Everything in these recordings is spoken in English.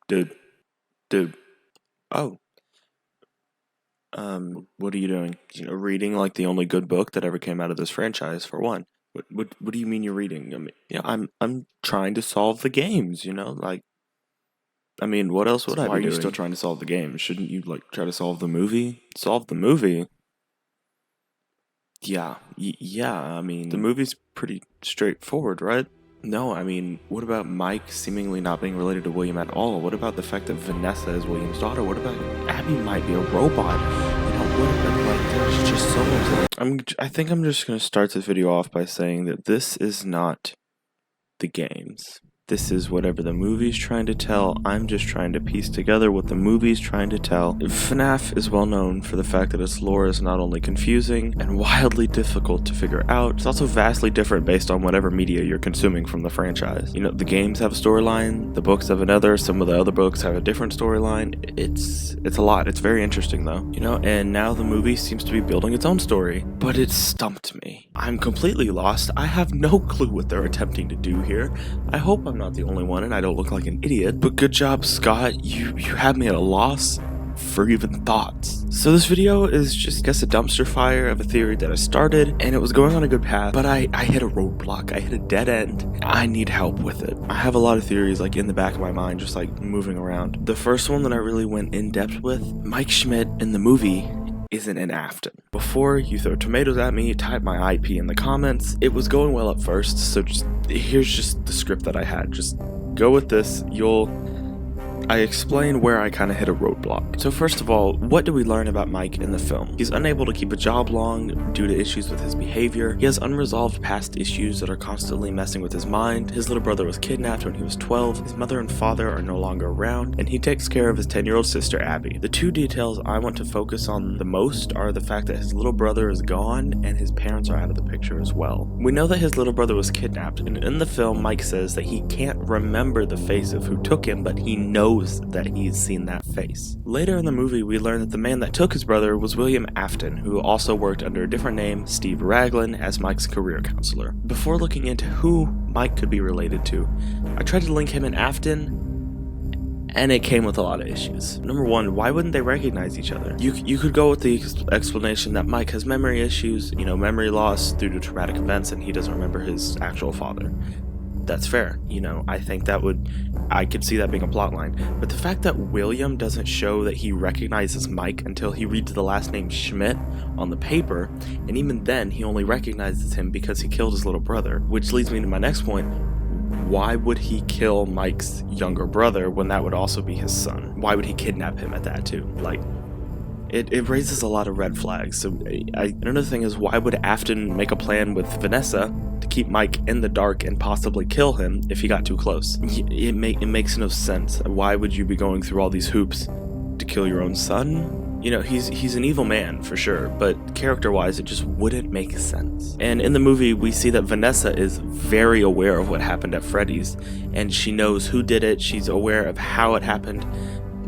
Dude, dude. Oh, what are you doing? Reading like the only good book that ever came out of this franchise for one. What do you mean you're reading? I mean, I'm trying to solve the games. What else would I be Why are you doing? still trying to solve the game? Shouldn't you try to solve the movie? Solve the movie? Yeah. The movie's pretty straightforward, right? No. What about Mike seemingly not being related to William at all? What about the fact that Vanessa is William's daughter? What about Abby might be a robot? There's just so much. I think I'm just gonna start this video off by saying that this is not the games. This is whatever the movie's trying to tell. I'm just trying to piece together what the movie's trying to tell. FNaF is well known for the fact that its lore is not only confusing and wildly difficult to figure out, it's also vastly different based on whatever media you're consuming from the franchise. The games have a storyline, the books have another, some of the other books have a different storyline. It's a lot. It's very interesting though. And now the movie seems to be building its own story. But it stumped me. I'm completely lost. I have no clue what they're attempting to do here. I hope I'm not the only one and I don't look like an idiot, but good job, Scott. You had me at a loss for even thoughts. So this video is just, I guess, a dumpster fire of a theory that I started, and it was going on a good path, but I hit a roadblock. I hit a dead end. I need help with it. I have a lot of theories in the back of my mind, just moving around. The first one that I really went in depth with, Mike Schmidt in the movie isn't an Afton. Before you throw tomatoes at me, type my IP in the comments. It was going well at first, so here's just the script that I had. Just go with this. I explain where I kind of hit a roadblock. So first of all, what do we learn about Mike in the film? He's unable to keep a job long due to issues with his behavior. He has unresolved past issues that are constantly messing with his mind. His little brother was kidnapped when he was 12. His mother and father are no longer around, and he takes care of his 10-year-old sister, Abby. The two details I want to focus on the most are the fact that his little brother is gone and his parents are out of the picture as well. We know that his little brother was kidnapped, and in the film, Mike says that he can't remember the face of who took him, but he knows that he's seen that face. Later in the movie, we learn that the man that took his brother was William Afton, who also worked under a different name, Steve Raglan, as Mike's career counselor. Before looking into who Mike could be related to, I tried to link him and Afton, and it came with a lot of issues. Number one, why wouldn't they recognize each other? You could go with the explanation that Mike has memory issues, memory loss due to traumatic events, and he doesn't remember his actual father. That's fair. I could see that being a plot line. But the fact that William doesn't show that he recognizes Mike until he reads the last name Schmidt on the paper, and even then he only recognizes him because he killed his little brother, which leads me to my next point. Why would he kill Mike's younger brother when that would also be his son? Why would he kidnap him at that too? It raises a lot of red flags. So another thing is, why would Afton make a plan with Vanessa to keep Mike in the dark and possibly kill him if he got too close? It makes no sense. Why would you be going through all these hoops to kill your own son? He's an evil man for sure, but character-wise, it just wouldn't make sense. And in the movie, we see that Vanessa is very aware of what happened at Freddy's, and she knows who did it. She's aware of how it happened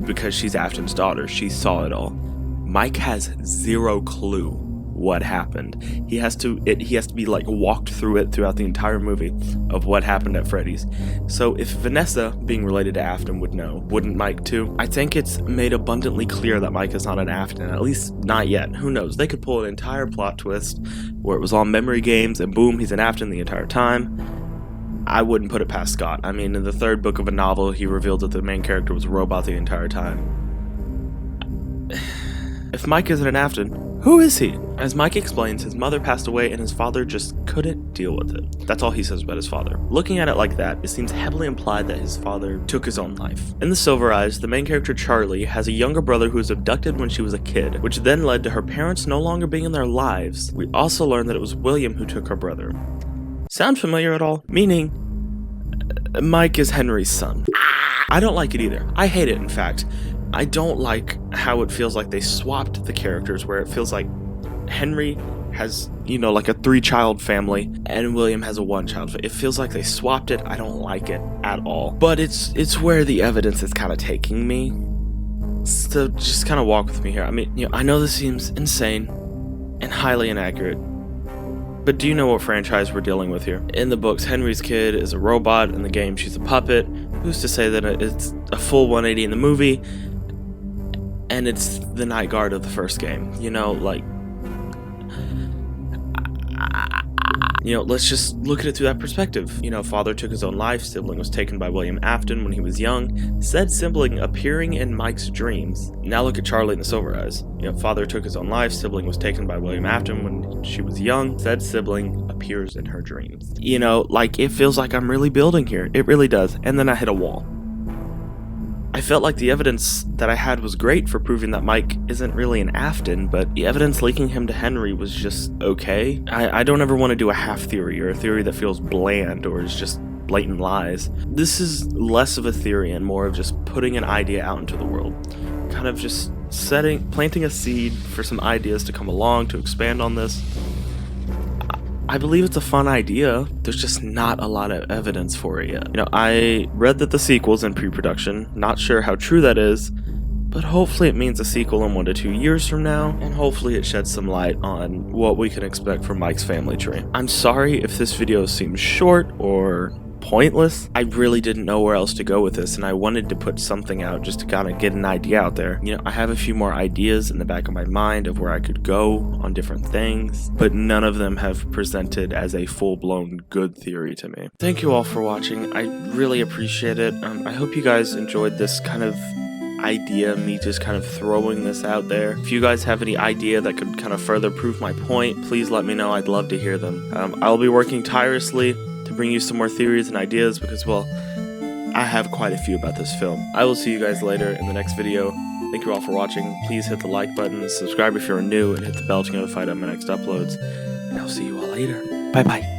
because she's Afton's daughter. She saw it all. Mike has zero clue what happened. He has to be walked through it throughout the entire movie of what happened at Freddy's. So if Vanessa, being related to Afton, would know, wouldn't Mike too? I think it's made abundantly clear that Mike is not an Afton, at least not yet. Who knows? They could pull an entire plot twist where it was all memory games and boom, he's an Afton the entire time. I wouldn't put it past Scott. In the third book of a novel, he revealed that the main character was a robot the entire time. If Mike isn't an Afton, who is he? As Mike explains, his mother passed away and his father just couldn't deal with it. That's all he says about his father. Looking at it like that, it seems heavily implied that his father took his own life. In The Silver Eyes, the main character Charlie has a younger brother who was abducted when she was a kid, which then led to her parents no longer being in their lives. We also learned that it was William who took her brother. Sound familiar at all? Meaning, Mike is Henry's son. I don't like it either. I hate it, in fact. I don't like how it feels like they swapped the characters, where it feels like Henry has, a 3-child family and William has a 1-child family. It feels like they swapped it. I don't like it at all. But it's where the evidence is kind of taking me. So just kind of walk with me here. I know this seems insane and highly inaccurate, but do you know what franchise we're dealing with here? In the books, Henry's kid is a robot. In the game, she's a puppet. Who's to say that it's a full 180 in the movie, and it's the night guard of the first game? You know, like, let's just look at it through that perspective. Father took his own life, sibling was taken by William Afton when he was young, said sibling appearing in Mike's dreams. Now look at Charlie and the Silver Eyes. Father took his own life, sibling was taken by William Afton when she was young, said sibling appears in her dreams. Like, it feels like I'm really building here. It really does. And then I hit a wall. I felt like the evidence that I had was great for proving that Mike isn't really an Afton, but the evidence linking him to Henry was just okay. I don't ever want to do a half theory or a theory that feels bland or is just blatant lies. This is less of a theory and more of just putting an idea out into the world. Kind of just planting a seed for some ideas to come along to expand on this. I believe it's a fun idea. There's just not a lot of evidence for it yet. I read that the sequel's in pre-production. Not sure how true that is, but hopefully it means a sequel in 1 to 2 years from now, and hopefully it sheds some light on what we can expect from Mike's family tree. I'm sorry if this video seems short or pointless. I really didn't know where else to go with this, and I wanted to put something out just to kind of get an idea out there. I have a few more ideas in the back of my mind of where I could go on different things, but none of them have presented as a full-blown good theory to me. Thank you all for watching. I really appreciate it. I hope you guys enjoyed this kind of idea, me just kind of throwing this out there. If you guys have any idea that could kind of further prove my point, please let me know. I'd love to hear them. I'll be working tirelessly to bring you some more theories and ideas because, well, I have quite a few about this film. I will see you guys later in the next video. Thank you all for watching. Please hit the like button, subscribe if you're new, and hit the bell to get notified on my next uploads. And I'll see you all later. Bye bye.